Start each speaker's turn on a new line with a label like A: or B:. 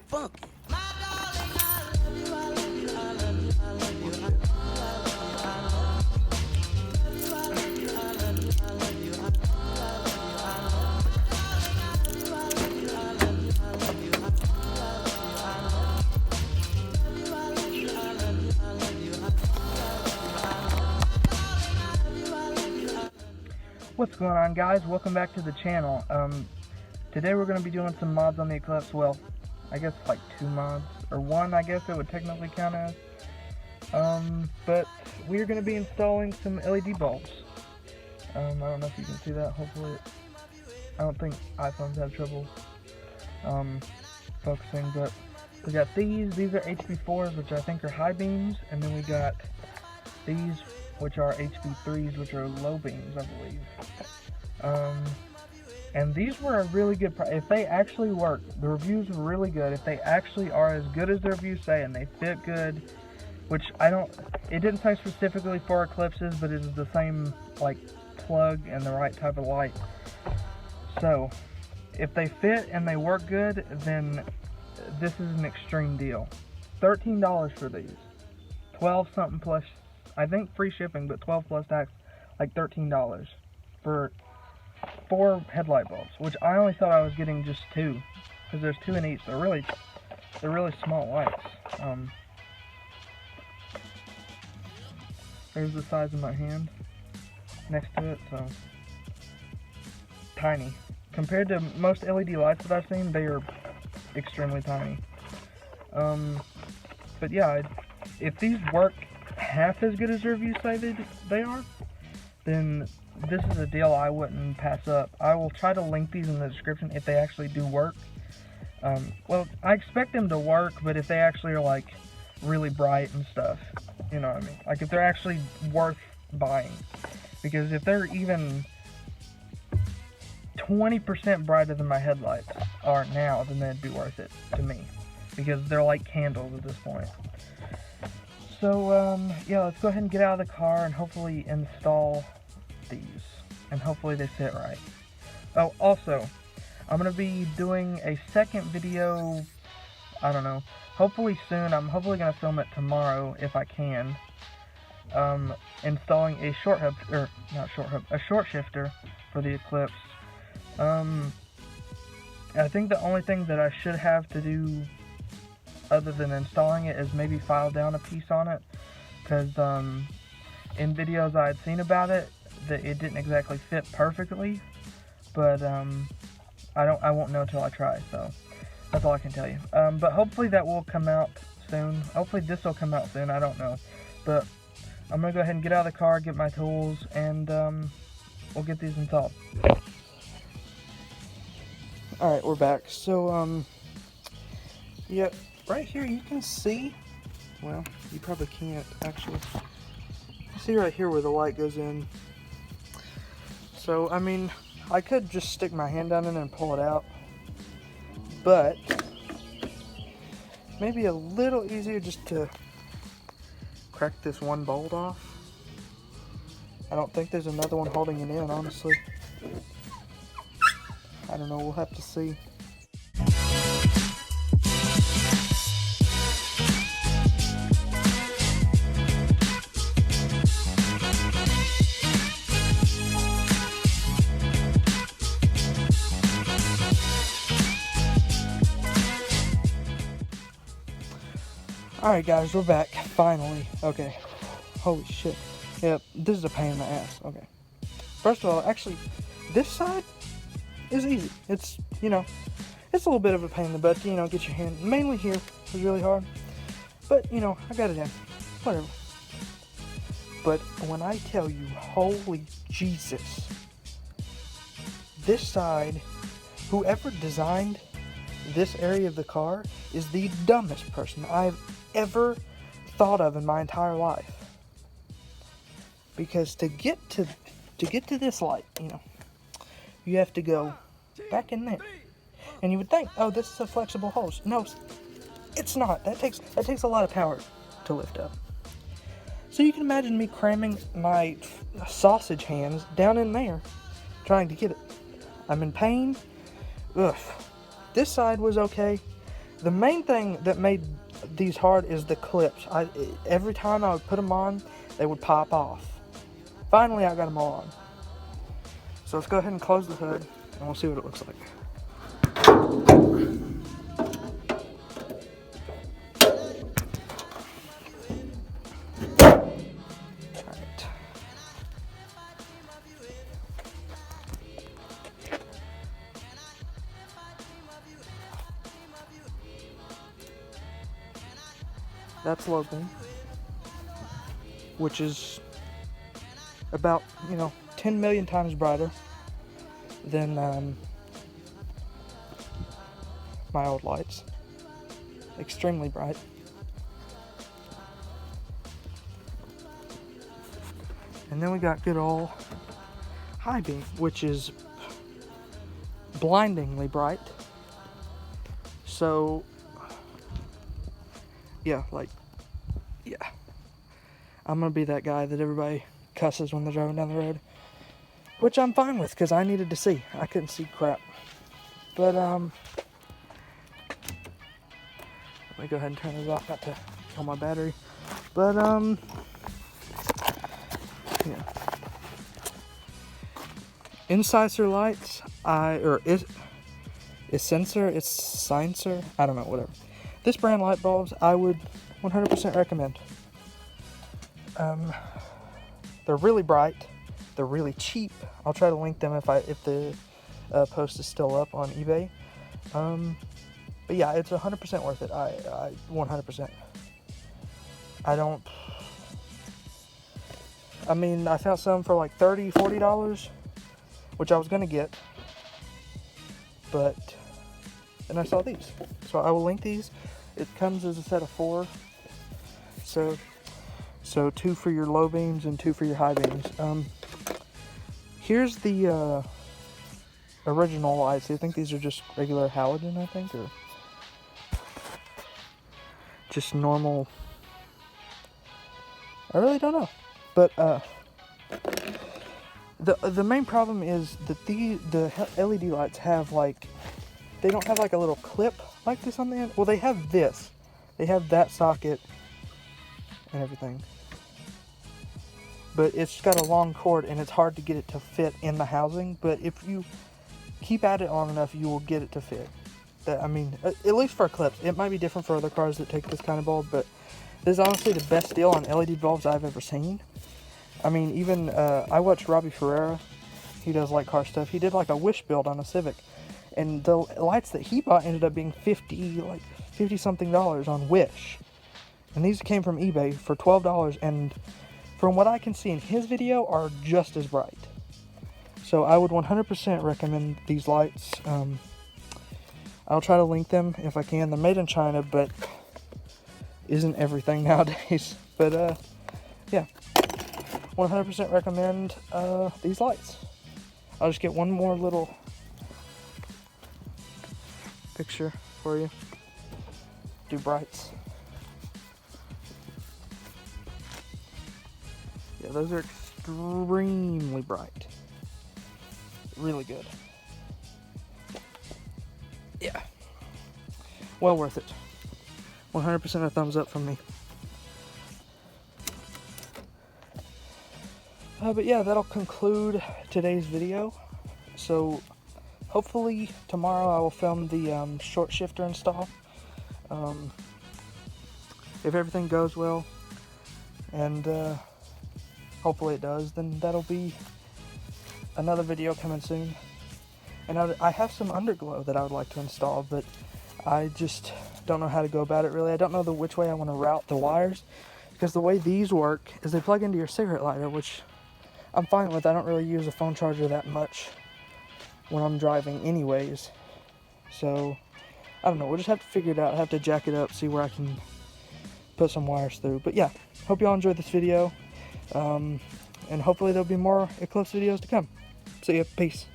A: funky.
B: What's going on, guys? Welcome back to the channel. Today we're going to be doing some mods on the Eclipse. Well, I guess like 2 mods, or 1 I guess it would technically count as. But we're going to be installing some LED bulbs. I don't know if you can see that, hopefully. I don't think iPhones have trouble focusing, but we got these are HV4s, which I think are high beams, and then we got these, which are HV3s, which are low beams, I believe. And these were a really good price. If they actually work, the reviews were really good. If they actually are as good as the reviews say, and they fit good, which it didn't say specifically for Eclipses, but it is the same, like, plug and the right type of light. So, if they fit and they work good, then this is an extreme deal. $13 for these. 12 something plus, I think free shipping, but 12 plus tax, like $13 for 4 headlight bulbs, which I only thought I was getting just 2, because there's 2 in each. They're really small lights. There's the size of my hand next to it, so tiny. Compared to most LED lights that I've seen, they are extremely tiny. But yeah, if these work half as good as the reviews say they are, then this is a deal I wouldn't pass up. I will try to link these in the description if they actually do work. Well, I expect them to work, but if they actually are like really bright and stuff, you know what I mean? Like if they're actually worth buying. Because if they're even 20% brighter than my headlights are now, then they'd be worth it to me. Because they're like candles at this point. So, yeah, let's go ahead and get out of the car and hopefully install these. And hopefully they fit right. Oh, also, I'm going to be doing a second video, I don't know, hopefully soon. I'm hopefully going to film it tomorrow if I can. Installing a short shifter for the Eclipse. I think the only thing that I should have to do other than installing it is maybe file down a piece on it, because in videos I had seen about it, that it didn't exactly fit perfectly, but I won't know till I try, so that's all I can tell you. But hopefully that will come out soon. Hopefully this will come out soon, I don't know, but I'm gonna go ahead and get out of the car, get my tools, and we'll get these installed. Alright, we're back. So yeah, right here you can see, well, you probably can't actually see right here where the light goes in. So I mean, I could just stick my hand down in and pull it out, but maybe a little easier just to crack this one bolt off. I don't think there's another one holding it in, honestly. I don't know, we'll have to see. Alright guys, we're back, finally. Okay, holy shit. Yep, this is a pain in the ass. Okay. First of all, actually, this side is easy. It's, you know, it's a little bit of a pain in the butt, you know, get your hand, mainly here, is really hard. But, you know, I got it in. Whatever. But when I tell you, holy Jesus, this side, whoever designed this area of the car is the dumbest person I've ever thought of in my entire life. Because to get to this light, you know, you have to go back in there. And you would think, oh, this is a flexible hose. No, it's not. That takes a lot of power to lift up. So you can imagine me cramming my sausage hands down in there, trying to get it. I'm in pain. Ugh. This side was okay. The main thing that made these hard is the clips. Every time I would put them on, they would pop off. Finally, I got them all on. So let's go ahead and close the hood, and we'll see what it looks like. Alright. That's low beam, which is about, 10 million times brighter than my old lights. Extremely bright. And then we got good old high beam, which is blindingly bright. So, yeah. I'm gonna be that guy that everybody cusses when they're driving down the road, which I'm fine with because I needed to see. I couldn't see crap. But let me go ahead and turn this off, not to kill my battery. But yeah. Incisor lights, it's Sensor, I don't know, whatever. This brand light bulbs, I would 100% recommend. They're really bright. They're really cheap. I'll try to link them if the post is still up on eBay. But yeah, it's 100% worth it. I 100%. I found some for like $30, $40, which I was gonna get, but then I saw these. So I will link these. It comes as a set of 4. So 2 for your low beams and 2 for your high beams. Here's the original lights. I think these are just regular halogen, I think, or just normal. I really don't know. But the main problem is that the LED lights have they don't have like a little clip like this on the end. Well, they have this. They have that socket and everything. But it's got a long cord and it's hard to get it to fit in the housing. But if you keep at it long enough, you will get it to fit. At least for Eclipse. It might be different for other cars that take this kind of bulb, but this is honestly the best deal on LED bulbs I've ever seen. Even I watched Robbie Ferreira. He does car stuff. He did a Wish build on a Civic, and the lights that he bought ended up being $50 something on Wish, and these came from eBay for $12, and from what I can see in his video, are just as bright. So I would 100% recommend these lights. I'll try to link them if I can. They're made in China, but isn't everything nowadays. But yeah, 100% recommend these lights. I'll just get one more little picture for you. Do brights. Yeah, those are extremely bright. Really good. Yeah. Well worth it. 100% a thumbs up from me. But yeah, that'll conclude today's video. So hopefully tomorrow I will film the short shifter install. If everything goes well, and hopefully it does, then that'll be another video coming soon. And I have some underglow that I would like to install, but I just don't know how to go about it really. I don't know which way I want to route the wires, because the way these work is they plug into your cigarette lighter, which I'm fine with. I don't really use a phone charger that much when I'm driving anyways. So, I don't know. We'll just have to figure it out. I have to jack it up, see where I can put some wires through. But yeah, hope y'all enjoyed this video. And hopefully there'll be more Eclipse videos to come. See ya. Peace.